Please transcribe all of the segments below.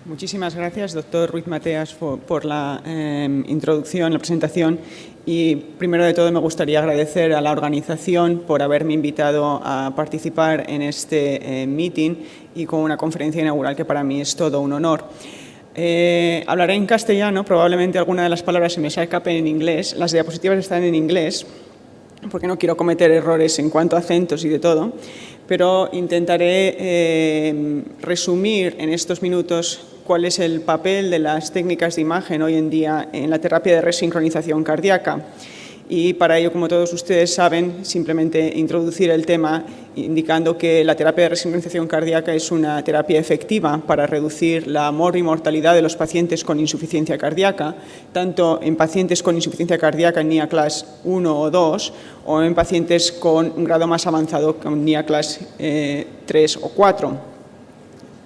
Muchísimas gracias, doctor Ruiz Mateas, por la introducción, la presentación. Y primero de todo me gustaría agradecer a la organización por haberme invitado a participar en este meeting y con una conferencia inaugural que para mí es todo un honor. Hablaré en castellano, probablemente alguna de las palabras se me escapen en inglés. Las diapositivas están en inglés, porque no quiero cometer errores en cuanto a acentos y de todo, pero intentaré resumir en estos minutos cuál es el papel de las técnicas de imagen hoy en día en la terapia de resincronización cardíaca. Y para ello, como todos ustedes saben, simplemente introducir el tema indicando que la terapia de resincronización cardíaca es una terapia efectiva para reducir la mortalidad de los pacientes con insuficiencia cardíaca, tanto en pacientes con insuficiencia cardíaca en NIA Class 1 o 2 o en pacientes con un grado más avanzado con NIA Class 3 o 4.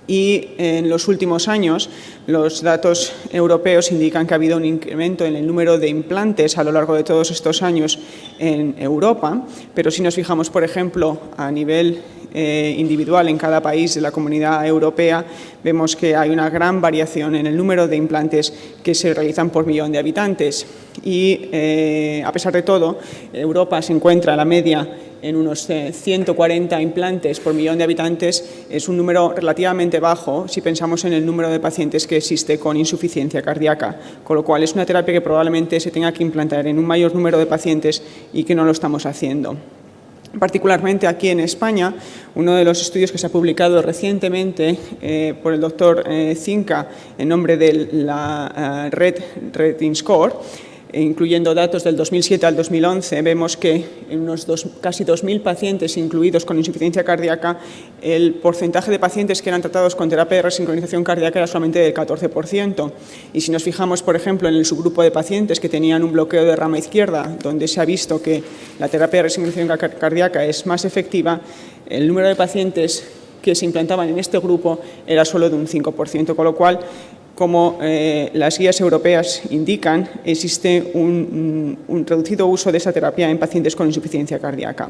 Y en los últimos años, los datos europeos indican que ha habido un incremento en el número de implantes a lo largo de todos estos años en Europa, pero si nos fijamos, por ejemplo, a nivel individual en cada país de la Comunidad Europea, vemos que hay una gran variación en el número de implantes que se realizan por millón de habitantes. Y, a pesar de todo, Europa se encuentra a la media en unos 140 implantes por millón de habitantes. Es un número relativamente bajo si pensamos en el número de pacientes que existe con insuficiencia cardíaca, con lo cual es una terapia que probablemente se tenga que implantar en un mayor número de pacientes y que no lo estamos haciendo. Particularmente aquí en España, uno de los estudios que se ha publicado recientemente por el doctor Zinca en nombre de la red RED-INSCORE, incluyendo datos del 2007 al 2011, vemos que en unos casi 2.000 pacientes incluidos con insuficiencia cardíaca, el porcentaje de pacientes que eran tratados con terapia de resincronización cardíaca era solamente del 14%. Y si nos fijamos, por ejemplo, en el subgrupo de pacientes que tenían un bloqueo de rama izquierda, donde se ha visto que la terapia de resincronización cardíaca es más efectiva, el número de pacientes que se implantaban en este grupo era solo de un 5%, con lo cual, como las guías europeas indican, existe un reducido uso de esa terapia en pacientes con insuficiencia cardíaca.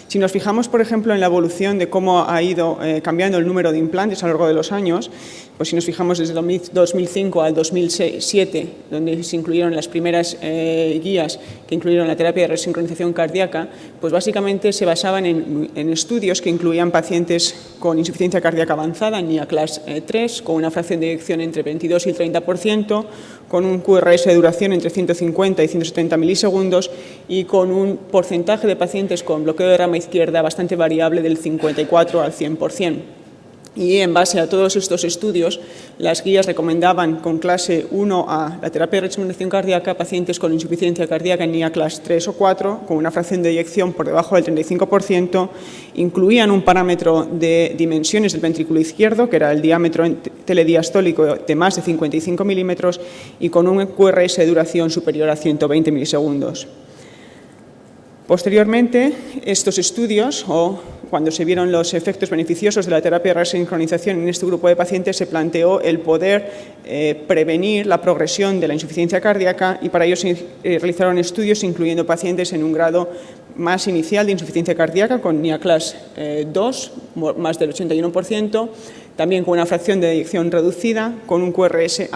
Si nos fijamos, por ejemplo, en la evolución de cómo ha ido cambiando el número de implantes a lo largo de los años, pues si nos fijamos desde 2005 al 2007, donde se incluyeron las primeras guías que incluyeron la terapia de resincronización cardíaca, pues básicamente se basaban en estudios que incluían pacientes con insuficiencia cardíaca avanzada, en NIA Class 3, con una fracción de eyección entre 22 y el 30%, con un QRS de duración entre 150 y 170 milisegundos y con un porcentaje de pacientes con bloqueo de rama izquierda bastante variable del 54 al 100%. Y en base a todos estos estudios, las guías recomendaban con clase 1A la terapia de resincronización cardíaca a pacientes con insuficiencia cardíaca en NIA Class 3 o 4, con una fracción de eyección por debajo del 35%, incluían un parámetro de dimensiones del ventrículo izquierdo, que era el diámetro telediastólico de más de 55 milímetros, y con un QRS de duración superior a 120 milisegundos. Posteriormente, estos estudios, o cuando se vieron los efectos beneficiosos de la terapia de resincronización en este grupo de pacientes, se planteó el poder prevenir la progresión de la insuficiencia cardíaca y para ello se realizaron estudios incluyendo pacientes en un grado más inicial de insuficiencia cardíaca con NIA Class 2, más del 81%, también con una fracción de eyección reducida, con un QRS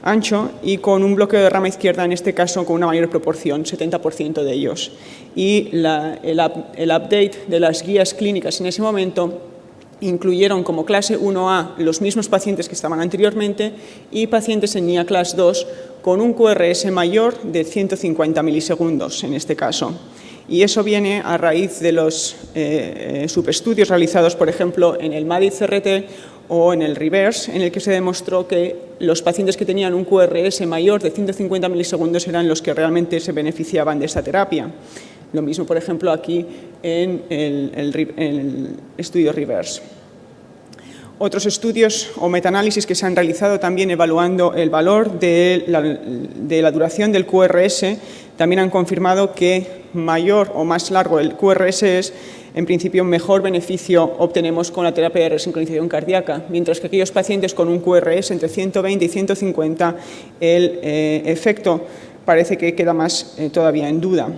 ancho y con un bloqueo de rama izquierda, en este caso con una mayor proporción, 70% de ellos. Y el update de las guías clínicas en ese momento incluyeron como clase 1A los mismos pacientes que estaban anteriormente y pacientes en NIA Class 2 con un QRS mayor de 150 milisegundos en este caso. Y eso viene a raíz de los subestudios realizados, por ejemplo, en el MADI-CRT o en el REVERSE, en el que se demostró que los pacientes que tenían un QRS mayor de 150 milisegundos eran los que realmente se beneficiaban de esta terapia. Lo mismo, por ejemplo, aquí en el estudio REVERSE. Otros estudios o metaanálisis que se han realizado también evaluando el valor de la duración del QRS también han confirmado que mayor o más largo el QRS es, en principio, mejor beneficio obtenemos con la terapia de resincronización cardíaca, mientras que aquellos pacientes con un QRS entre 120 y 150, el efecto parece que queda más todavía en duda.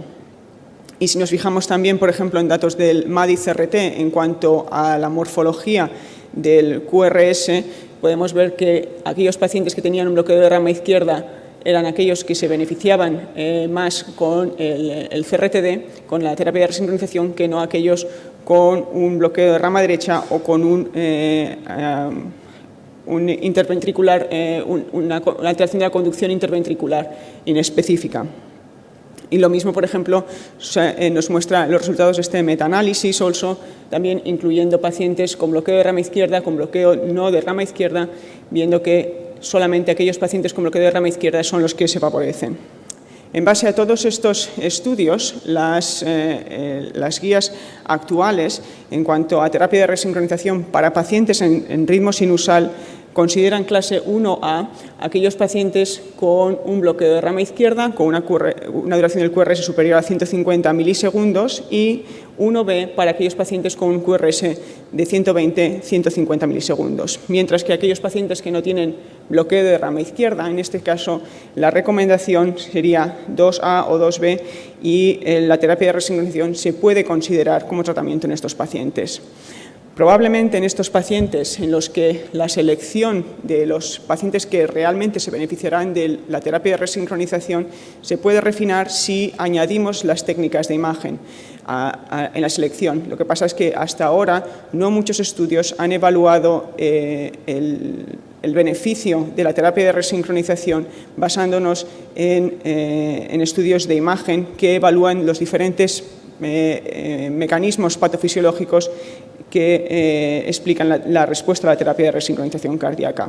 Y si nos fijamos también, por ejemplo, en datos del MADI-CRT en cuanto a la morfología del QRS, podemos ver que aquellos pacientes que tenían un bloqueo de rama izquierda eran aquellos que se beneficiaban más con el CRTD, con la terapia de resincronización, que no aquellos con un bloqueo de rama derecha o con un interventricular, una alteración de la conducción interventricular inespecífica. Y lo mismo, por ejemplo, nos muestra los resultados de este metaanálisis, también incluyendo pacientes con bloqueo de rama izquierda, con bloqueo no de rama izquierda, viendo que solamente aquellos pacientes con bloqueo de rama izquierda son los que se favorecen. En base a todos estos estudios, las guías actuales en cuanto a terapia de resincronización para pacientes en ritmo sinusal consideran clase 1A aquellos pacientes con un bloqueo de rama izquierda, con una duración del QRS superior a 150 milisegundos, y 1B para aquellos pacientes con un QRS de 120-150 milisegundos. Mientras que aquellos pacientes que no tienen bloqueo de rama izquierda, en este caso la recomendación sería 2A o 2B, y la terapia de resincronización se puede considerar como tratamiento en estos pacientes. Probablemente en estos pacientes en los que la selección de los pacientes que realmente se beneficiarán de la terapia de resincronización se puede refinar si añadimos las técnicas de imagen en la selección. Lo que pasa es que hasta ahora no muchos estudios han evaluado el beneficio de la terapia de resincronización basándonos en estudios de imagen que evalúan los diferentes mecanismos patofisiológicos que explican la respuesta a la terapia de resincronización cardíaca.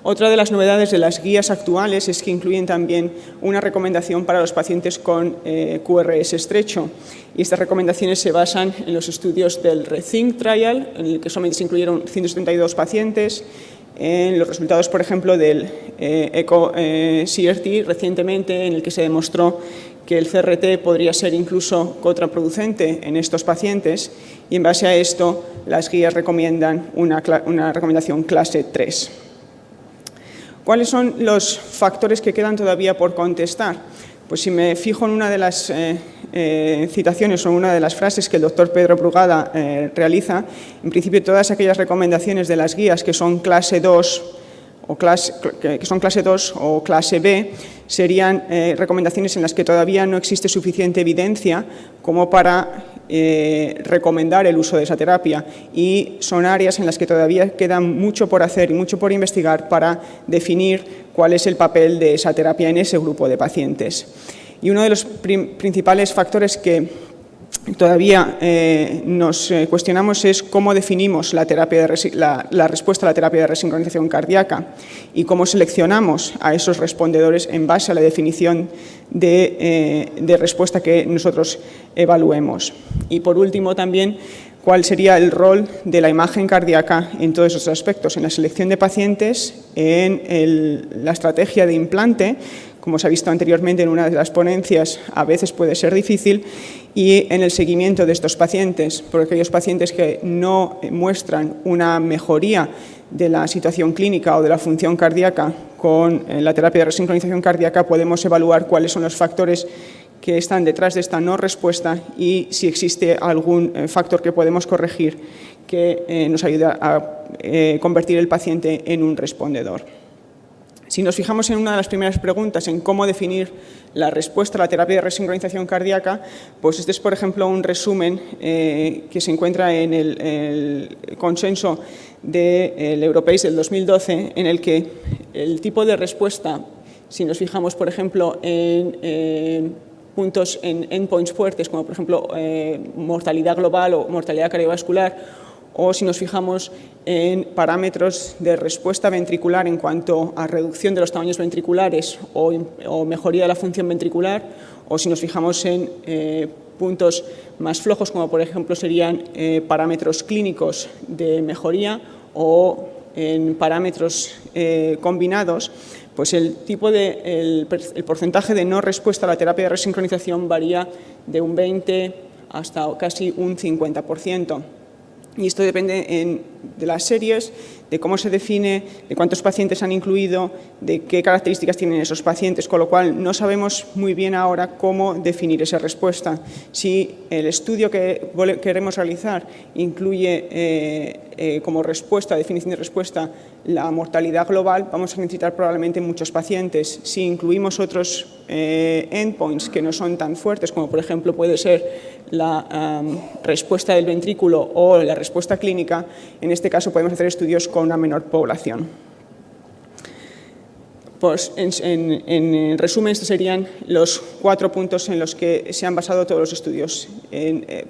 Otra de las novedades de las guías actuales es que incluyen también una recomendación para los pacientes con QRS estrecho. Y estas recomendaciones se basan en los estudios del RETHINK Trial, en el que solamente se incluyeron 172 pacientes, en los resultados, por ejemplo, del ECO-CRT recientemente, en el que se demostró que el CRT podría ser incluso contraproducente en estos pacientes, y en base a esto las guías recomiendan una recomendación clase 3. ¿Cuáles son los factores que quedan todavía por contestar? Pues si me fijo en una de las citaciones o una de las frases que el doctor Pedro Brugada realiza, en principio todas aquellas recomendaciones de las guías que son clase 2 o clase B serían recomendaciones en las que todavía no existe suficiente evidencia como para recomendar el uso de esa terapia, y son áreas en las que todavía queda mucho por hacer y mucho por investigar para definir cuál es el papel de esa terapia en ese grupo de pacientes. Y uno de los principales factores que todavía nos cuestionamos es cómo definimos la respuesta a la terapia de resincronización cardíaca y cómo seleccionamos a esos respondedores en base a la definición de respuesta que nosotros evaluemos. Y por último también, cuál sería el rol de la imagen cardíaca en todos esos aspectos, en la selección de pacientes, en la estrategia de implante, como se ha visto anteriormente en una de las ponencias, a veces puede ser difícil, y en el seguimiento de estos pacientes, por aquellos pacientes que no muestran una mejoría de la situación clínica o de la función cardíaca con la terapia de resincronización cardíaca, podemos evaluar cuáles son los factores que están detrás de esta no respuesta y si existe algún factor que podemos corregir que nos ayude a convertir el paciente en un respondedor. Si nos fijamos en una de las primeras preguntas, en cómo definir la respuesta a la terapia de resincronización cardíaca, pues este es, por ejemplo, un resumen que se encuentra en el consenso del Europace del 2012, en el que el tipo de respuesta, si nos fijamos, por ejemplo, en puntos en endpoints fuertes, como por ejemplo mortalidad global o mortalidad cardiovascular, o si nos fijamos en parámetros de respuesta ventricular en cuanto a reducción de los tamaños ventriculares o mejoría de la función ventricular, o si nos fijamos en puntos más flojos, como por ejemplo serían parámetros clínicos de mejoría o en parámetros combinados, pues el porcentaje de no respuesta a la terapia de resincronización varía de un 20 hasta casi un 50%. Y esto depende de las series, de cómo se define, de cuántos pacientes han incluido, de qué características tienen esos pacientes, con lo cual no sabemos muy bien ahora cómo definir esa respuesta. Si el estudio que queremos realizar incluye como respuesta, definición de respuesta, la mortalidad global, vamos a necesitar probablemente muchos pacientes. Si incluimos otros endpoints que no son tan fuertes, como por ejemplo puede ser la respuesta del ventrículo o la respuesta clínica, en este caso podemos hacer estudios con una menor población. Pues en resumen, estos serían los 4 puntos en los que se han basado todos los estudios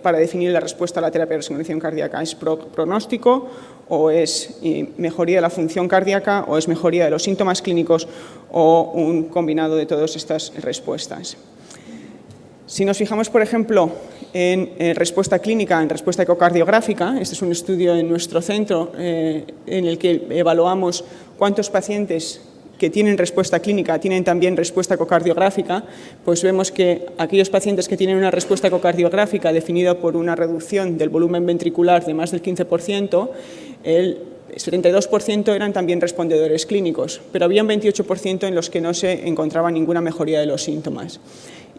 para definir la respuesta a la terapia de resincronización cardíaca. ¿Es pronóstico o es mejoría de la función cardíaca o es mejoría de los síntomas clínicos o un combinado de todas estas respuestas? Si nos fijamos, por ejemplo, en respuesta clínica, en respuesta ecocardiográfica, este es un estudio en nuestro centro en el que evaluamos cuántos pacientes que tienen respuesta clínica tienen también respuesta ecocardiográfica, pues vemos que aquellos pacientes que tienen una respuesta ecocardiográfica definida por una reducción del volumen ventricular de más del 15%, el 72% eran también respondedores clínicos, pero había un 28% en los que no se encontraba ninguna mejoría de los síntomas.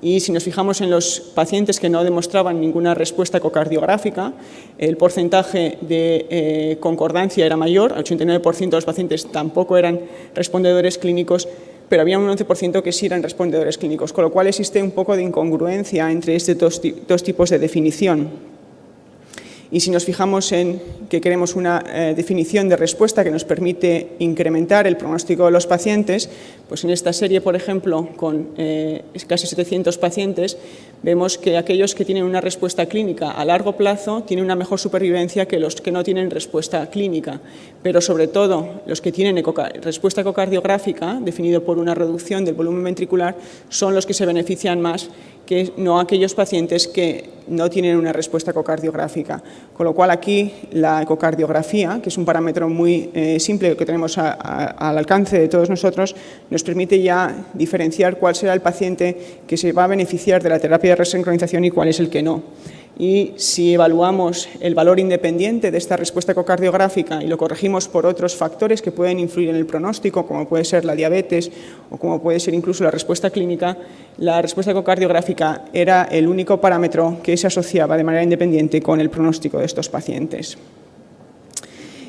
Y si nos fijamos en los pacientes que no demostraban ninguna respuesta ecocardiográfica, el porcentaje de concordancia era mayor, el 89% de los pacientes tampoco eran respondedores clínicos, pero había un 11% que sí eran respondedores clínicos, con lo cual existe un poco de incongruencia entre estos dos tipos de definición. Y si nos fijamos en que queremos una definición de respuesta que nos permite incrementar el pronóstico de los pacientes, pues en esta serie, por ejemplo, con casi 700 pacientes, vemos que aquellos que tienen una respuesta clínica a largo plazo tienen una mejor supervivencia que los que no tienen respuesta clínica, pero sobre todo los que tienen respuesta ecocardiográfica, definido por una reducción del volumen ventricular, son los que se benefician más que no aquellos pacientes que no tienen una respuesta ecocardiográfica. Con lo cual aquí la ecocardiografía, que es un parámetro muy simple que tenemos al alcance de todos nosotros, nos permite ya diferenciar cuál será el paciente que se va a beneficiar de la terapia de resincronización y cuál es el que no. Y si evaluamos el valor independiente de esta respuesta ecocardiográfica y lo corregimos por otros factores que pueden influir en el pronóstico, como puede ser la diabetes o como puede ser incluso la respuesta clínica, la respuesta ecocardiográfica era el único parámetro que se asociaba de manera independiente con el pronóstico de estos pacientes.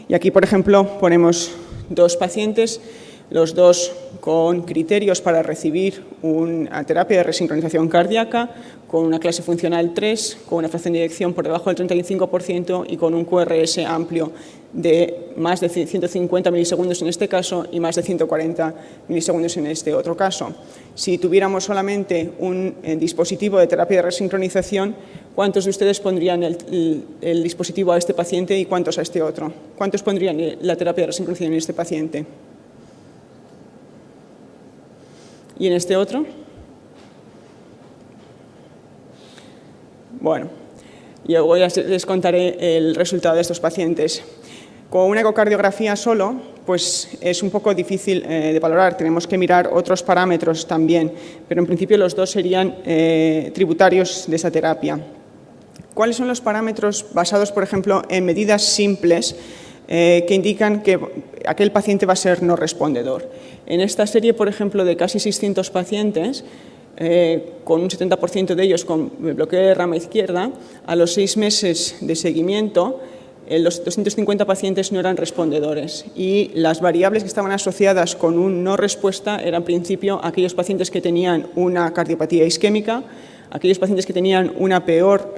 Y aquí, por ejemplo, ponemos dos pacientes, los dos con criterios para recibir una terapia de resincronización cardíaca, con una clase funcional 3, con una fracción de eyección por debajo del 35% y con un QRS amplio de más de 150 milisegundos en este caso y más de 140 milisegundos en este otro caso. Si tuviéramos solamente un dispositivo de terapia de resincronización, ¿cuántos de ustedes pondrían el dispositivo a este paciente y cuántos a este otro? ¿Cuántos pondrían la terapia de resincronización en este paciente? ¿Y en este otro? Bueno, yo les contaré el resultado de estos pacientes. Con una ecocardiografía solo, pues es un poco difícil de valorar, tenemos que mirar otros parámetros también, pero en principio los dos serían tributarios de esa terapia. ¿Cuáles son los parámetros basados, por ejemplo, en medidas simples que indican que aquel paciente va a ser no respondedor? En esta serie, por ejemplo, de casi 600 pacientes, con un 70% de ellos con bloqueo de rama izquierda, a los 6 meses de seguimiento, los 250 pacientes no eran respondedores y las variables que estaban asociadas con un no respuesta eran, en principio, aquellos pacientes que tenían una cardiopatía isquémica, aquellos pacientes que tenían una peor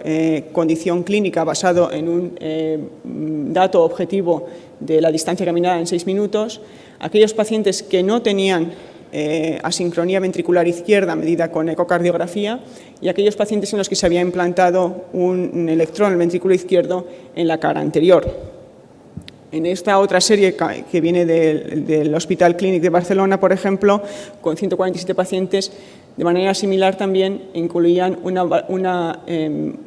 condición clínica basado en un dato objetivo de la distancia caminada en 6 minutos, aquellos pacientes que no tenían asincronía ventricular izquierda medida con ecocardiografía y aquellos pacientes en los que se había implantado un electrón en el ventrículo izquierdo en la cara anterior. En esta otra serie que viene del Hospital Clínic de Barcelona, por ejemplo, con 147 pacientes, de manera similar también incluían un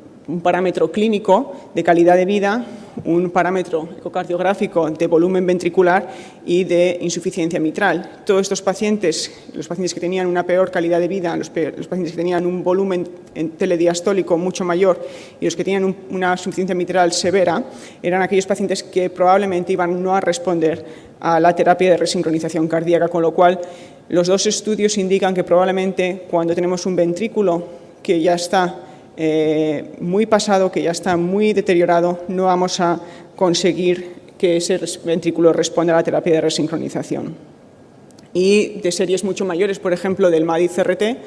parámetro clínico de calidad de vida, un parámetro ecocardiográfico de volumen ventricular y de insuficiencia mitral. Todos estos pacientes, los pacientes que tenían una peor calidad de vida, los pacientes que tenían un volumen telediastólico mucho mayor y los que tenían una insuficiencia mitral severa, eran aquellos pacientes que probablemente iban no a responder a la terapia de resincronización cardíaca, con lo cual los dos estudios indican que probablemente cuando tenemos un ventrículo que ya está muy pasado, que ya está muy deteriorado, no vamos a conseguir que ese ventrículo responda a la terapia de resincronización. Y de series mucho mayores, por ejemplo, del MADI-CRT,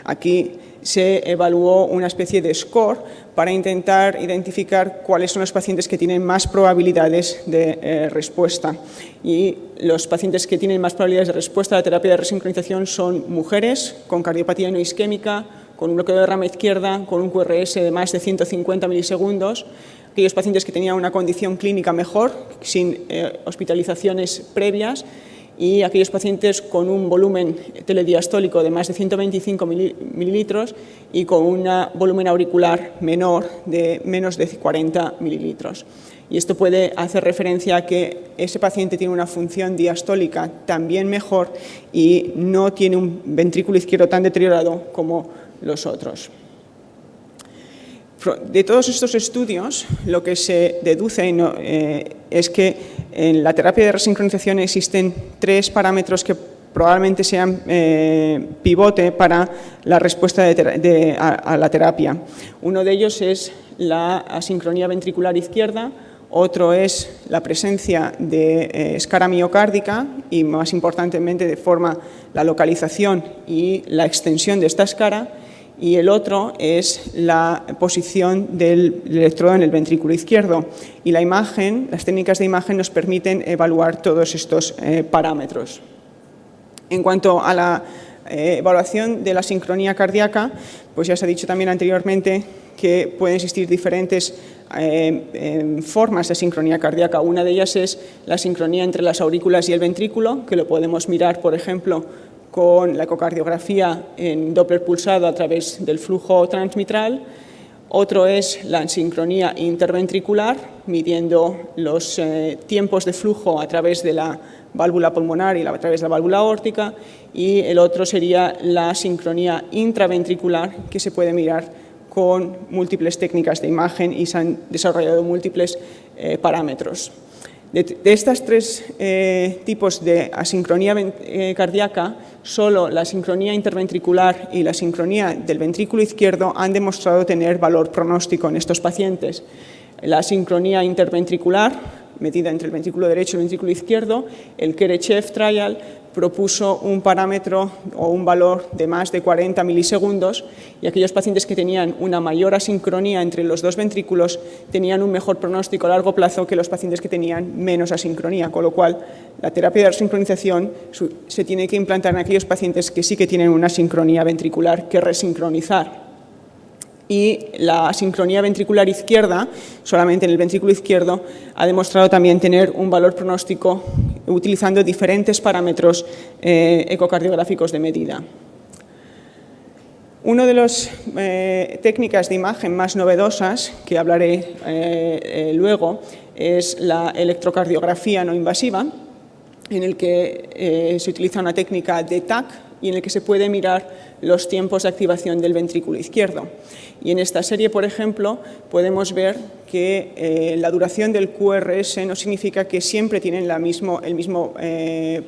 aquí se evaluó una especie de score para intentar identificar cuáles son los pacientes que tienen más probabilidades de respuesta. Y los pacientes que tienen más probabilidades de respuesta a la terapia de resincronización son mujeres con cardiopatía no isquémica, con un bloqueo de rama izquierda, con un QRS de más de 150 milisegundos, aquellos pacientes que tenían una condición clínica mejor, sin hospitalizaciones previas, y aquellos pacientes con un volumen telediastólico de más de 125 mililitros y con un volumen auricular menor de menos de 40 mililitros. Y esto puede hacer referencia a que ese paciente tiene una función diastólica también mejor y no tiene un ventrículo izquierdo tan deteriorado como los otros. De todos estos estudios, lo que se deduce es que en la terapia de resincronización existen 3 parámetros que probablemente sean pivote para la respuesta a la terapia. Uno de ellos es la asincronía ventricular izquierda, otro es la presencia de escara miocárdica y, más importantemente, de forma la localización y la extensión de esta escara, y el otro es la posición del electrodo en el ventrículo izquierdo. Y la imagen, las técnicas de imagen nos permiten evaluar todos estos parámetros. En cuanto a la evaluación de la sincronía cardíaca, pues ya se ha dicho también anteriormente que pueden existir diferentes formas de sincronía cardíaca. Una de ellas es la sincronía entre las aurículas y el ventrículo, que lo podemos mirar, por ejemplo, con la ecocardiografía en Doppler pulsado a través del flujo transmitral. Otro es la sincronía interventricular, midiendo los tiempos de flujo a través de la válvula pulmonar y a través de la válvula aórtica. Y el otro sería la sincronía intraventricular, que se puede mirar con múltiples técnicas de imagen y se han desarrollado múltiples parámetros. De estos 3 tipos de asincronía cardíaca, solo la sincronía interventricular y la sincronía del ventrículo izquierdo han demostrado tener valor pronóstico en estos pacientes. La sincronía interventricular, medida entre el ventrículo derecho y el ventrículo izquierdo, el Kerechev Trial propuso un parámetro o un valor de más de 40 milisegundos, y aquellos pacientes que tenían una mayor asincronía entre los dos ventrículos tenían un mejor pronóstico a largo plazo que los pacientes que tenían menos asincronía, con lo cual la terapia de resincronización se tiene que implantar en aquellos pacientes que sí que tienen una sincronía ventricular que resincronizar. Y la asincronía ventricular izquierda, solamente en el ventrículo izquierdo, ha demostrado también tener un valor pronóstico utilizando diferentes parámetros ecocardiográficos de medida. Una de las técnicas de imagen más novedosas, que hablaré luego, es la electrocardiografía no invasiva, en el que se utiliza una técnica de TAC y en el que se puede mirar los tiempos de activación del ventrículo izquierdo. Y en esta serie, por ejemplo, podemos ver que la duración del QRS no significa que siempre tienen el mismo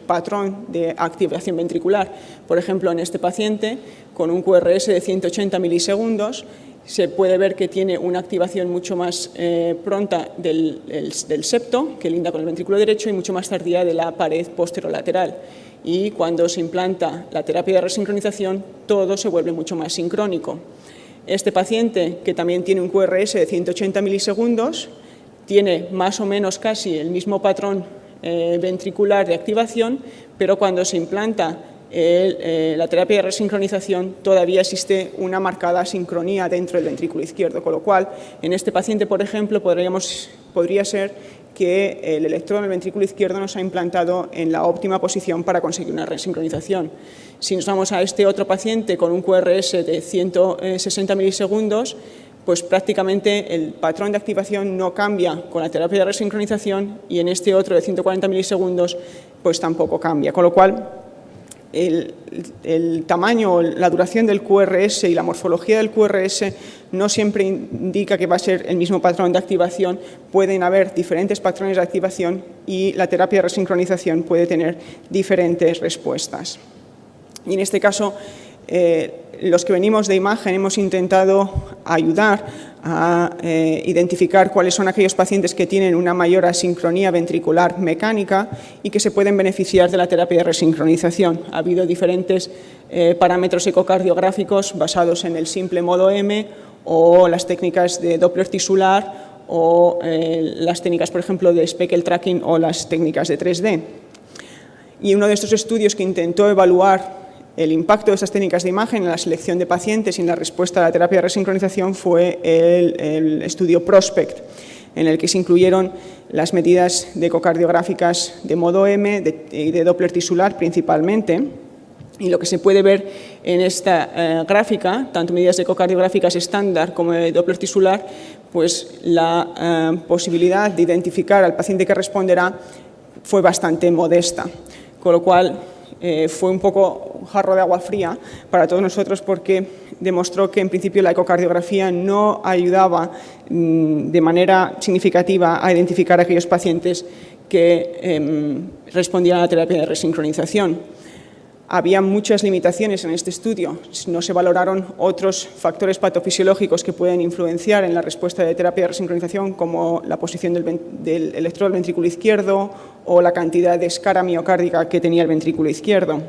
patrón de activación ventricular. Por ejemplo, en este paciente, con un QRS de 180 milisegundos, se puede ver que tiene una activación mucho más pronta del septo, que linda con el ventrículo derecho, y mucho más tardía de la pared posterolateral. Y cuando se implanta la terapia de resincronización, todo se vuelve mucho más sincrónico. Este paciente, que también tiene un QRS de 180 milisegundos, tiene más o menos casi el mismo patrón ventricular de activación, pero cuando se implanta la terapia de resincronización todavía existe una marcada sincronía dentro del ventrículo izquierdo, con lo cual en este paciente, por ejemplo, podría ser que el electrodo en el ventrículo izquierdo nos ha implantado en la óptima posición para conseguir una resincronización. Si nos vamos a este otro paciente con un QRS de 160 milisegundos, pues prácticamente el patrón de activación no cambia con la terapia de resincronización y en este otro de 140 milisegundos pues tampoco cambia, con lo cual el tamaño, la duración del QRS y la morfología del QRS no siempre indica que va a ser el mismo patrón de activación, pueden haber diferentes patrones de activación y la terapia de resincronización puede tener diferentes respuestas. Y en este caso, los que venimos de imagen hemos intentado ayudar a identificar cuáles son aquellos pacientes que tienen una mayor asincronía ventricular mecánica y que se pueden beneficiar de la terapia de resincronización. Ha habido diferentes parámetros ecocardiográficos basados en el simple modo M o las técnicas de Doppler tisular o las técnicas, por ejemplo, de speckle tracking o las técnicas de 3D. Y uno de estos estudios que intentó evaluar el impacto de estas técnicas de imagen en la selección de pacientes y en la respuesta a la terapia de resincronización fue el estudio PROSPECT, en el que se incluyeron las medidas de ecocardiográficas de modo M y de Doppler tisular principalmente. Y lo que se puede ver en esta gráfica, tanto medidas ecocardiográficas estándar como de Doppler tisular, pues la posibilidad de identificar al paciente que responderá fue bastante modesta, con lo cual fue un poco un jarro de agua fría para todos nosotros porque demostró que en principio la ecocardiografía no ayudaba de manera significativa a identificar a aquellos pacientes que respondían a la terapia de resincronización. Había muchas limitaciones en este estudio, no se valoraron otros factores patofisiológicos que pueden influenciar en la respuesta de terapia de resincronización como la posición del electrodo del ventrículo izquierdo o la cantidad de escara miocárdica que tenía el ventrículo izquierdo.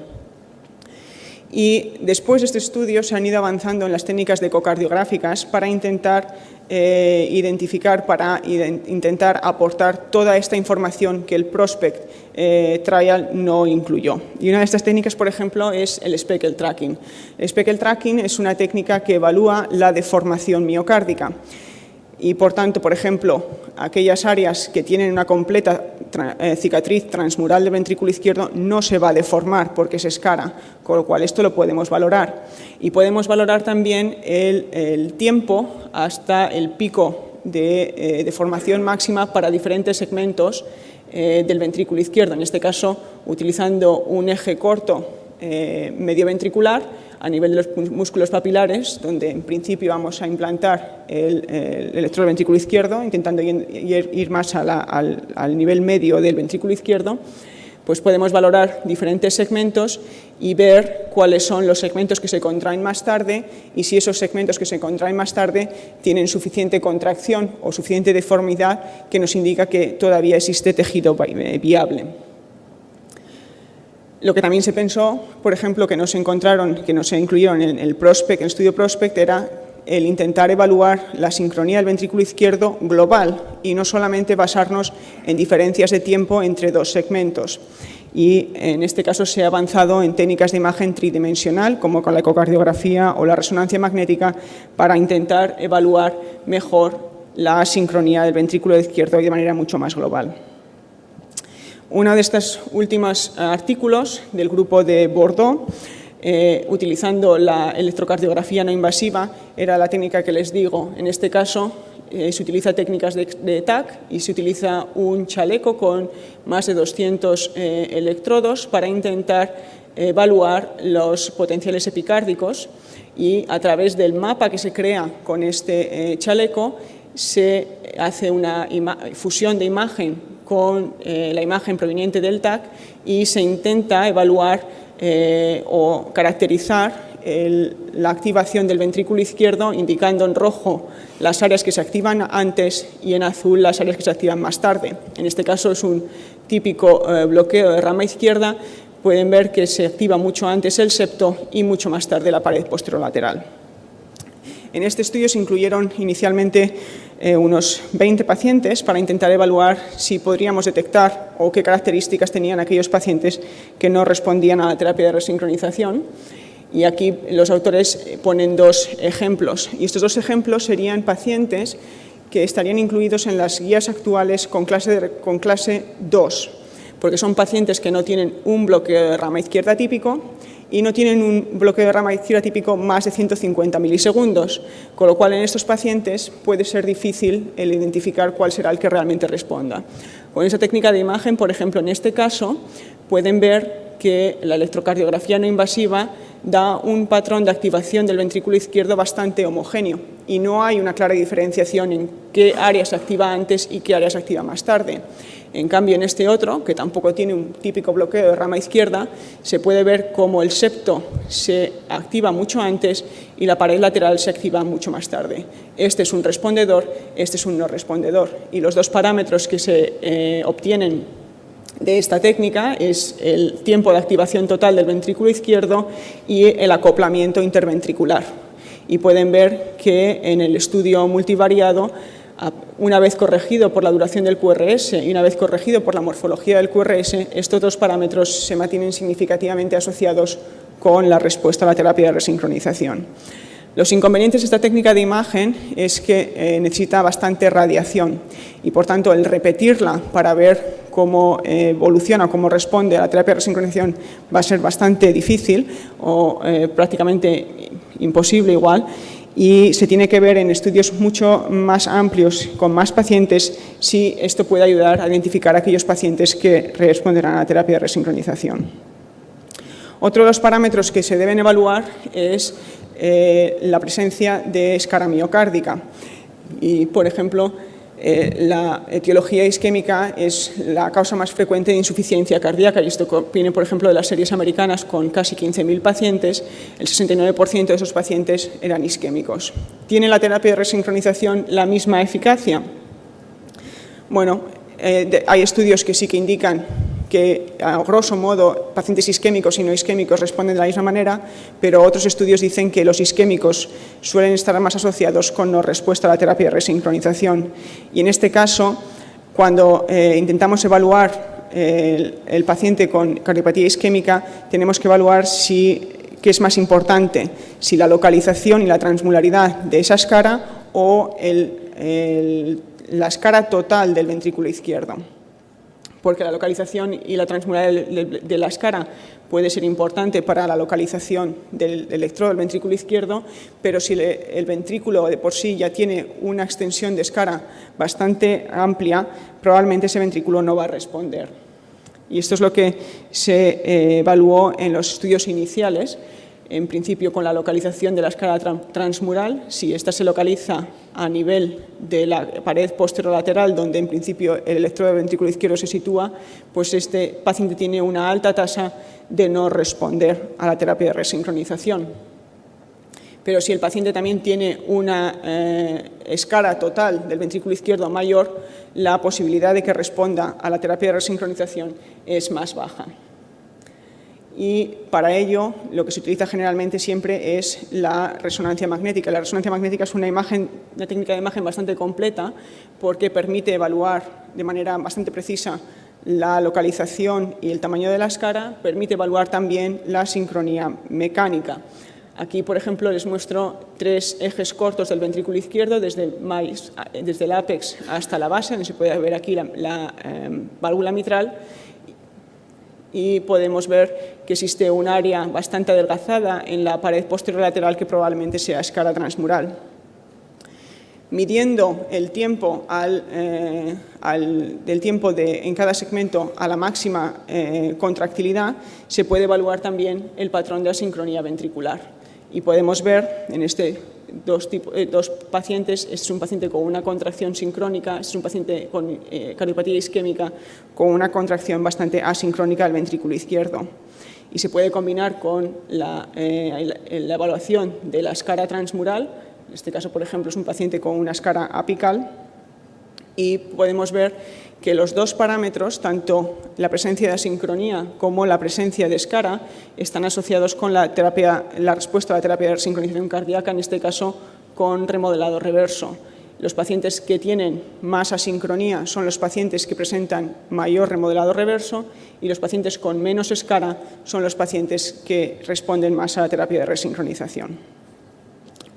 Y después de este estudio se han ido avanzando en las técnicas de ecocardiográficas para intentar identificar, para intentar aportar toda esta información que el PROSPECT trial no incluyó. Y una de estas técnicas, por ejemplo, es el speckle tracking. El speckle tracking es una técnica que evalúa la deformación miocárdica. Y, por tanto, por ejemplo, aquellas áreas que tienen una completa cicatriz transmural del ventrículo izquierdo no se va a deformar porque es escara, con lo cual esto lo podemos valorar. Y podemos valorar también el tiempo hasta el pico de deformación máxima para diferentes segmentos del ventrículo izquierdo, en este caso utilizando un eje corto medio ventricular a nivel de los músculos papilares, donde en principio vamos a implantar el electrodo del ventrículo izquierdo, intentando ir más al nivel medio del ventrículo izquierdo, pues podemos valorar diferentes segmentos y ver cuáles son los segmentos que se contraen más tarde y si esos segmentos que se contraen más tarde tienen suficiente contracción o suficiente deformidad que nos indica que todavía existe tejido viable. Lo que también se pensó, por ejemplo, que no se incluyeron en el PROSPECT, en el estudio PROSPECT, era el intentar evaluar la sincronía del ventrículo izquierdo global y no solamente basarnos en diferencias de tiempo entre dos segmentos. Y en este caso se ha avanzado en técnicas de imagen tridimensional, como con la ecocardiografía o la resonancia magnética, para intentar evaluar mejor la sincronía del ventrículo izquierdo de manera mucho más global. Uno de estos últimos artículos del grupo de Bordeaux, utilizando la electrocardiografía no invasiva, era la técnica que les digo. En este caso se utiliza técnicas de TAC y se utiliza un chaleco con más de 200 electrodos para intentar evaluar los potenciales epicárdicos y a través del mapa que se crea con este chaleco se hace una fusión de imagen con la imagen proveniente del TAC y se intenta evaluar o caracterizar la activación del ventrículo izquierdo, indicando en rojo las áreas que se activan antes y en azul las áreas que se activan más tarde. En este caso es un típico bloqueo de rama izquierda. Pueden ver que se activa mucho antes el septo y mucho más tarde la pared posterolateral. En este estudio se incluyeron inicialmente unos 20 pacientes para intentar evaluar si podríamos detectar o qué características tenían aquellos pacientes que no respondían a la terapia de resincronización. Y aquí los autores ponen dos ejemplos. Y estos dos ejemplos serían pacientes que estarían incluidos en las guías actuales con clase 2, porque son pacientes que no tienen un bloqueo de rama izquierda típico y no tienen un bloqueo de rama izquierda típico más de 150 milisegundos, con lo cual en estos pacientes puede ser difícil el identificar cuál será el que realmente responda. Con esa técnica de imagen, por ejemplo, en este caso, pueden ver que la electrocardiografía no invasiva da un patrón de activación del ventrículo izquierdo bastante homogéneo y no hay una clara diferenciación en qué área se activa antes y qué área se activa más tarde. En cambio, en este otro, que tampoco tiene un típico bloqueo de rama izquierda, se puede ver cómo el septo se activa mucho antes y la pared lateral se activa mucho más tarde. Este es un respondedor, este es un no respondedor. Y los dos parámetros que se obtienen de esta técnica es el tiempo de activación total del ventrículo izquierdo y el acoplamiento interventricular. Y pueden ver que en el estudio multivariado, una vez corregido por la duración del QRS y una vez corregido por la morfología del QRS, estos dos parámetros se mantienen significativamente asociados con la respuesta a la terapia de resincronización. Los inconvenientes de esta técnica de imagen es que necesita bastante radiación y, por tanto, el repetirla para ver cómo evoluciona, cómo responde a la terapia de resincronización va a ser bastante difícil o prácticamente imposible igual, y se tiene que ver en estudios mucho más amplios, con más pacientes, si esto puede ayudar a identificar a aquellos pacientes que responderán a la terapia de resincronización. Otro de los parámetros que se deben evaluar es la presencia de escara miocárdica. Y, por ejemplo, la etiología isquémica es la causa más frecuente de insuficiencia cardíaca, y esto viene, por ejemplo, de las series americanas con casi 15.000 pacientes. El 69% de esos pacientes eran isquémicos. ¿Tiene la terapia de resincronización la misma eficacia? Bueno, hay estudios que sí que indican que, a grosso modo, pacientes isquémicos y no isquémicos responden de la misma manera, pero otros estudios dicen que los isquémicos suelen estar más asociados con no respuesta a la terapia de resincronización. Y en este caso, cuando intentamos evaluar el paciente con cardiopatía isquémica, tenemos que evaluar qué es más importante, si la localización y la transmolaridad de esa escara o la escara total del ventrículo izquierdo. Porque la localización y la transmolaridad de la escara puede ser importante para la localización del electrodo del ventrículo izquierdo, pero si el ventrículo de por sí ya tiene una extensión de escara bastante amplia, probablemente ese ventrículo no va a responder. Y esto es lo que se evaluó en los estudios iniciales, en principio con la localización de la escara transmural. Si esta se localiza a nivel de la pared posterolateral, donde en principio el electrodo del ventrículo izquierdo se sitúa, pues este paciente tiene una alta tasa de no responder a la terapia de resincronización. Pero si el paciente también tiene una escara total del ventrículo izquierdo mayor, la posibilidad de que responda a la terapia de resincronización es más baja. Y para ello lo que se utiliza generalmente siempre es la resonancia magnética. La resonancia magnética es una técnica de imagen bastante completa porque permite evaluar de manera bastante precisa la localización y el tamaño de la escara, permite evaluar también la sincronía mecánica. Aquí, por ejemplo, les muestro 3 ejes cortos del ventrículo izquierdo, desde el ápex hasta la base, donde se puede ver aquí la válvula mitral, y podemos ver que existe un área bastante adelgazada en la pared posterolateral que probablemente sea escara transmural. Midiendo el tiempo del tiempo en cada segmento a la máxima contractilidad, se puede evaluar también el patrón de asincronía ventricular. Y podemos ver en dos pacientes, este es un paciente con una contracción sincrónica, este es un paciente con cardiopatía isquémica con una contracción bastante asincrónica del ventrículo izquierdo. Y se puede combinar con la evaluación de la escara transmural. En este caso, por ejemplo, es un paciente con una escara apical, y podemos ver que los dos parámetros, tanto la presencia de asincronía como la presencia de escara, están asociados con la respuesta a la terapia de sincronización cardíaca, en este caso con remodelado reverso. Los pacientes que tienen más asincronía son los pacientes que presentan mayor remodelado reverso, y los pacientes con menos escara son los pacientes que responden más a la terapia de resincronización.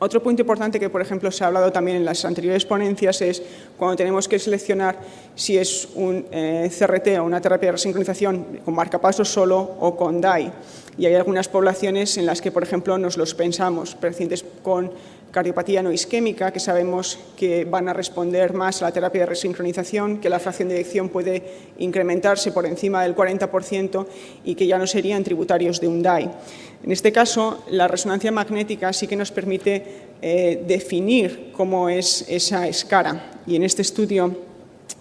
Otro punto importante que, por ejemplo, se ha hablado también en las anteriores ponencias es cuando tenemos que seleccionar si es un CRT o una terapia de resincronización con marcapasos solo o con DAI. Y hay algunas poblaciones en las que, por ejemplo, nos los pensamos, pacientes con cardiopatía no isquémica, que sabemos que van a responder más a la terapia de resincronización, que la fracción de eyección puede incrementarse por encima del 40% y que ya no serían tributarios de un DAI. En este caso, la resonancia magnética sí que nos permite definir cómo es esa escara. Y en este estudio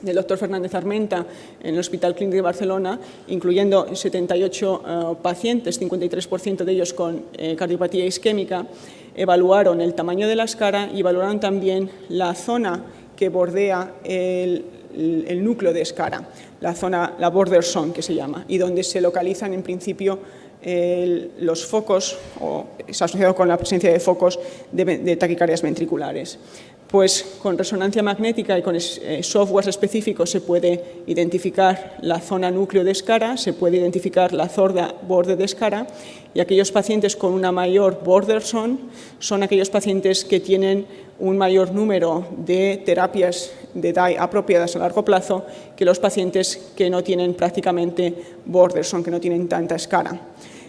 del doctor Fernández Armenta en el Hospital Clínic de Barcelona, incluyendo 78 pacientes, 53% de ellos con cardiopatía isquémica, evaluaron el tamaño de la escara y valoraron también la zona que bordea el núcleo de escara, la border zone que se llama, y donde se localizan en principio los focos, o es asociado con la presencia de focos de taquicardias ventriculares. Pues con resonancia magnética y con softwares específicos se puede identificar la zona núcleo de escara, se puede identificar la zona borde de escara, y aquellos pacientes con una mayor border zone son aquellos pacientes que tienen un mayor número de terapias de DAI apropiadas a largo plazo que los pacientes que no tienen prácticamente border zone, que no tienen tanta escara.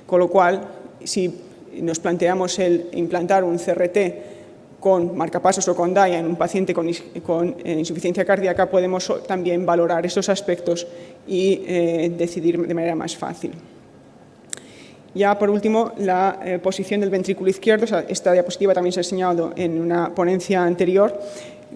Con lo cual, si nos planteamos el implantar un CRT con marcapasos o con DAI en un paciente con insuficiencia cardíaca, podemos también valorar esos aspectos y decidir de manera más fácil. Ya por último, la posición del ventrículo izquierdo. Esta diapositiva también se ha enseñado en una ponencia anterior.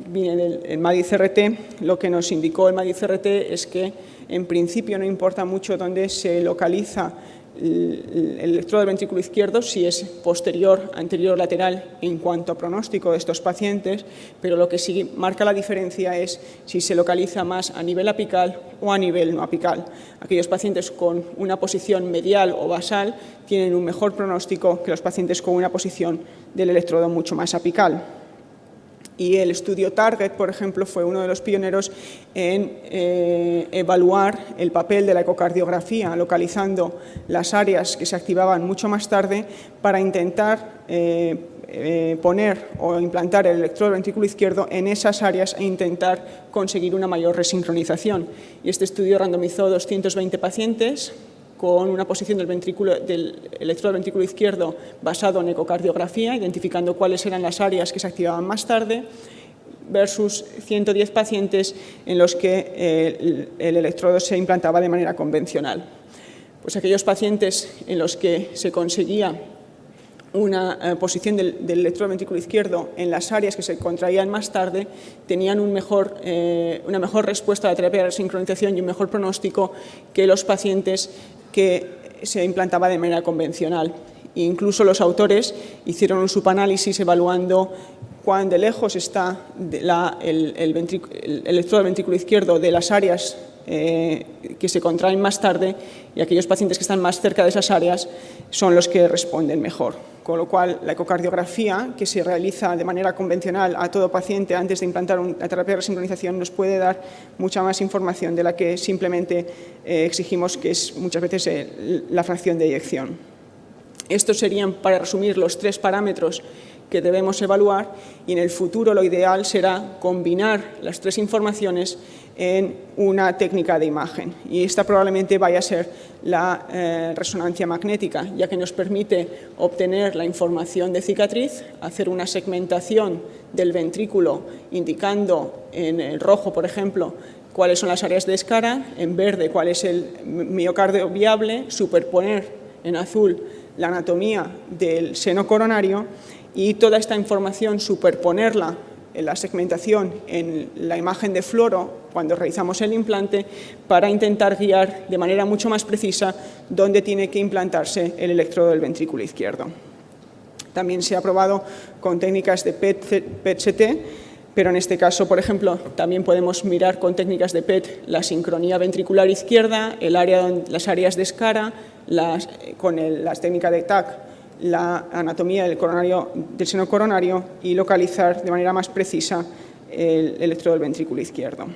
Viene del MADI-CRT. Lo que nos indicó el MADI-CRT es que en principio no importa mucho dónde se localiza el electrodo del ventrículo izquierdo, si es posterior, anterior, lateral, en cuanto a pronóstico de estos pacientes, pero lo que sí marca la diferencia es si se localiza más a nivel apical o a nivel no apical. Aquellos pacientes con una posición medial o basal tienen un mejor pronóstico que los pacientes con una posición del electrodo mucho más apical. Y el estudio Target, por ejemplo, fue uno de los pioneros en evaluar el papel de la ecocardiografía, localizando las áreas que se activaban mucho más tarde para intentar poner o implantar el electrodo del ventrículo izquierdo en esas áreas e intentar conseguir una mayor resincronización. Y este estudio randomizó 220 pacientes con una posición del electrodo del ventrículo izquierdo basado en ecocardiografía, identificando cuáles eran las áreas que se activaban más tarde, versus 110 pacientes en los que el electrodo se implantaba de manera convencional. Pues aquellos pacientes en los que se conseguía una posición del electrodo del ventrículo izquierdo en las áreas que se contraían más tarde tenían una mejor respuesta a la terapia de resincronización y un mejor pronóstico que los pacientes que se implantaba de manera convencional. Incluso los autores hicieron un subanálisis evaluando cuán de lejos está el electrodo del ventrículo izquierdo de las áreas que se contraen más tarde, y aquellos pacientes que están más cerca de esas áreas son los que responden mejor. Con lo cual, la ecocardiografía, que se realiza de manera convencional a todo paciente antes de implantar la terapia de resincronización, nos puede dar mucha más información de la que simplemente exigimos, que es muchas veces la fracción de eyección. Estos serían, para resumir, los 3 parámetros que debemos evaluar, y en el futuro lo ideal será combinar las 3 informaciones en una técnica de imagen, y esta probablemente vaya a ser la resonancia magnética, ya que nos permite obtener la información de cicatriz, hacer una segmentación del ventrículo indicando en el rojo, por ejemplo, cuáles son las áreas de escara, en verde cuál es el miocardio viable, superponer en azul la anatomía del seno coronario, y toda esta información superponerla en la segmentación en la imagen de fluoro cuando realizamos el implante, para intentar guiar de manera mucho más precisa dónde tiene que implantarse el electrodo del ventrículo izquierdo. También se ha probado con técnicas de PET-CT, pero en este caso, por ejemplo, también podemos mirar con técnicas de PET la sincronía ventricular izquierda, las áreas de escara, con las técnicas de TAC, la anatomía del seno coronario, y localizar de manera más precisa el electrodo del ventrículo izquierdo.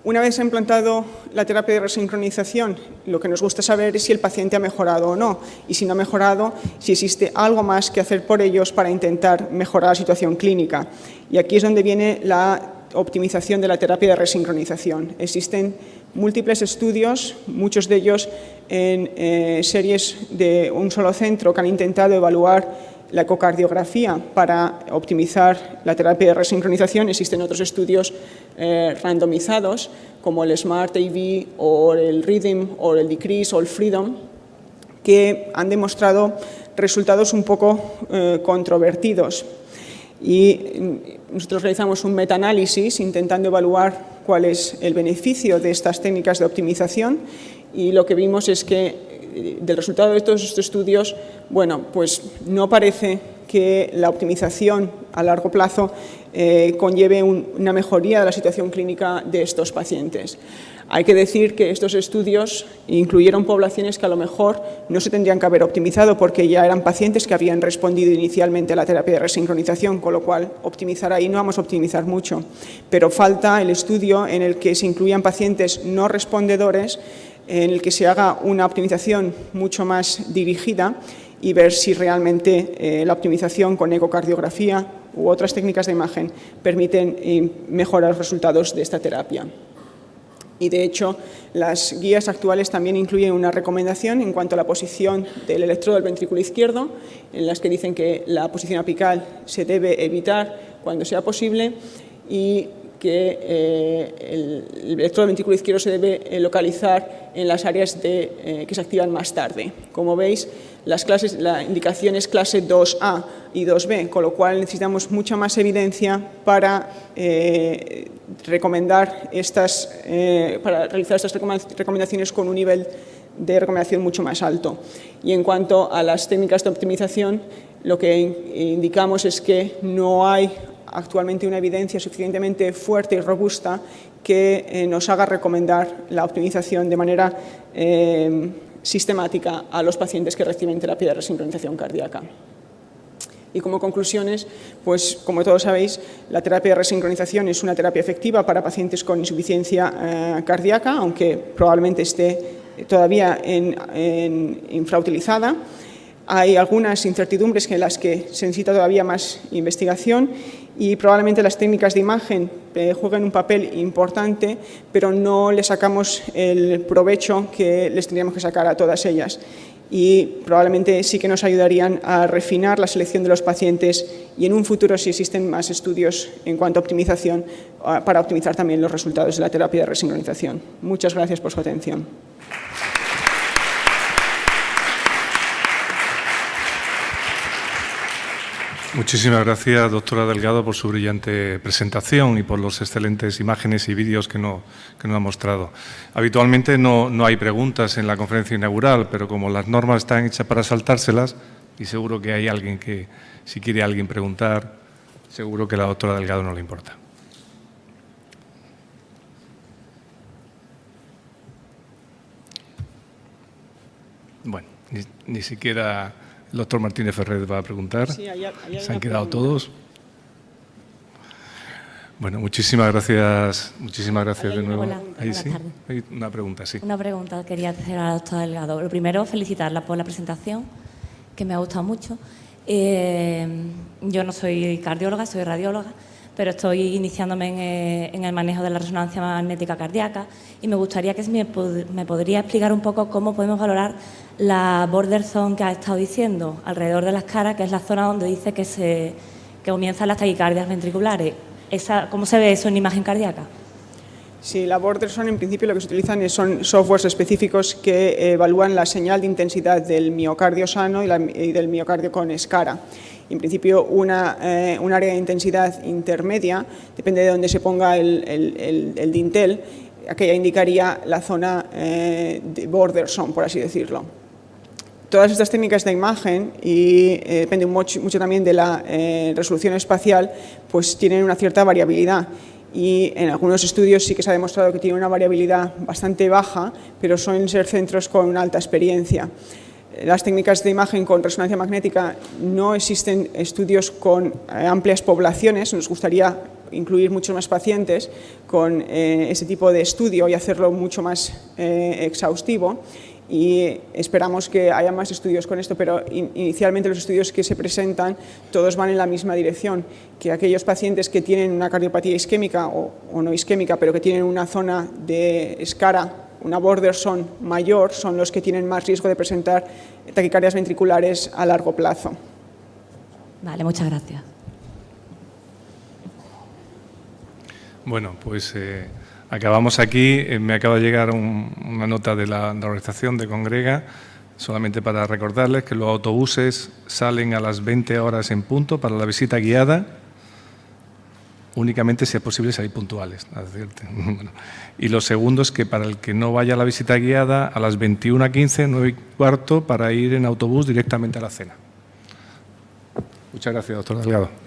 Una vez implantado la terapia de resincronización, lo que nos gusta saber es si el paciente ha mejorado o no, y si no ha mejorado, si existe algo más que hacer por ellos para intentar mejorar la situación clínica. Y aquí es donde viene la optimización de la terapia de resincronización. Existen múltiples estudios, muchos de ellos en series de un solo centro, que han intentado evaluar la ecocardiografía para optimizar la terapia de resincronización. Existen otros estudios randomizados, como el SMART-AV o el Rhythm o el Decrease o el Freedom, que han demostrado resultados un poco controvertidos. Y nosotros realizamos un metaanálisis intentando evaluar cuál es el beneficio de estas técnicas de optimización, y lo que vimos es que del resultado de todos estos estudios, bueno, pues no parece que la optimización a largo plazo conlleve una mejoría de la situación clínica de estos pacientes. Hay que decir que estos estudios incluyeron poblaciones que a lo mejor no se tendrían que haber optimizado, porque ya eran pacientes que habían respondido inicialmente a la terapia de resincronización, con lo cual optimizar ahí no vamos a optimizar mucho. Pero falta el estudio en el que se incluyan pacientes no respondedores, en el que se haga una optimización mucho más dirigida y ver si realmente la optimización con ecocardiografía u otras técnicas de imagen permiten mejorar los resultados de esta terapia. Y, de hecho, las guías actuales también incluyen una recomendación en cuanto a la posición del electrodo del ventrículo izquierdo, en las que dicen que la posición apical se debe evitar cuando sea posible y que el electrodo del ventrículo izquierdo se debe localizar en las áreas que se activan más tarde. Como veis, la indicación es clase 2A y 2B, con lo cual necesitamos mucha más evidencia para realizar estas recomendaciones con un nivel de recomendación mucho más alto. Y en cuanto a las técnicas de optimización, lo que indicamos es que no hay actualmente una evidencia suficientemente fuerte y robusta que nos haga recomendar la optimización de manera sistemática a los pacientes que reciben terapia de resincronización cardíaca. Y como conclusiones, pues como todos sabéis, la terapia de resincronización es una terapia efectiva para pacientes con insuficiencia cardíaca, aunque probablemente esté todavía infrautilizada. Hay algunas incertidumbres en las que se necesita todavía más investigación y probablemente las técnicas de imagen jueguen un papel importante, pero no le sacamos el provecho que les tendríamos que sacar a todas ellas. Y probablemente sí que nos ayudarían a refinar la selección de los pacientes y en un futuro, si existen más estudios en cuanto a optimización, para optimizar también los resultados de la terapia de resincronización. Muchas gracias por su atención. Muchísimas gracias, doctora Delgado, por su brillante presentación y por las excelentes imágenes y vídeos que nos ha mostrado. Habitualmente no hay preguntas en la conferencia inaugural, pero como las normas están hechas para saltárselas, y seguro que hay alguien que, si quiere alguien preguntar, seguro que a la doctora Delgado no le importa. Bueno, ni siquiera el doctor Martínez Ferrer va a preguntar. Sí, se han quedado todos. Bueno, muchísimas gracias de nuevo. Hola, buenas tardes. Hay una pregunta, sí. Una pregunta quería hacer a la doctora Delgado. Lo primero, felicitarla por la presentación, que me ha gustado mucho. Yo no soy cardióloga, soy radióloga, pero estoy iniciándome en el manejo de la resonancia magnética cardíaca y me gustaría que me podría explicar un poco cómo podemos valorar la border zone que ha estado diciendo alrededor de la escala, que es la zona donde dice que comienzan las taquicardias ventriculares. ¿Cómo se ve eso en imagen cardíaca? Sí, la border zone en principio lo que se utilizan son softwares específicos que evalúan la señal de intensidad del miocardio sano y del miocardio con escara. En principio, un área de intensidad intermedia, depende de dónde se ponga el dintel, aquella indicaría la zona de border zone, por así decirlo. Todas estas técnicas de imagen, y depende mucho también de la resolución espacial, pues tienen una cierta variabilidad. Y en algunos estudios sí que se ha demostrado que tiene una variabilidad bastante baja, pero suelen ser centros con una alta experiencia. las técnicas de imagen con resonancia magnética no existen estudios con amplias poblaciones. Nos gustaría incluir muchos más pacientes con ese tipo de estudio y hacerlo mucho más exhaustivo. Y esperamos que haya más estudios con esto, pero inicialmente los estudios que se presentan todos van en la misma dirección, que aquellos pacientes que tienen una cardiopatía isquémica o no isquémica, pero que tienen una zona de escara, una border zone mayor, son los que tienen más riesgo de presentar taquicardias ventriculares a largo plazo. Vale, muchas gracias. Bueno, pues acabamos aquí. Me acaba de llegar una nota de la organización de Congrega, solamente para recordarles que los autobuses salen a las 20 horas en punto para la visita guiada, únicamente si es posible salir puntuales. Bueno, y lo segundo es que para el que no vaya a la visita guiada, a las 21:15, 9:15, para ir en autobús directamente a la cena. Muchas gracias, doctor Delgado.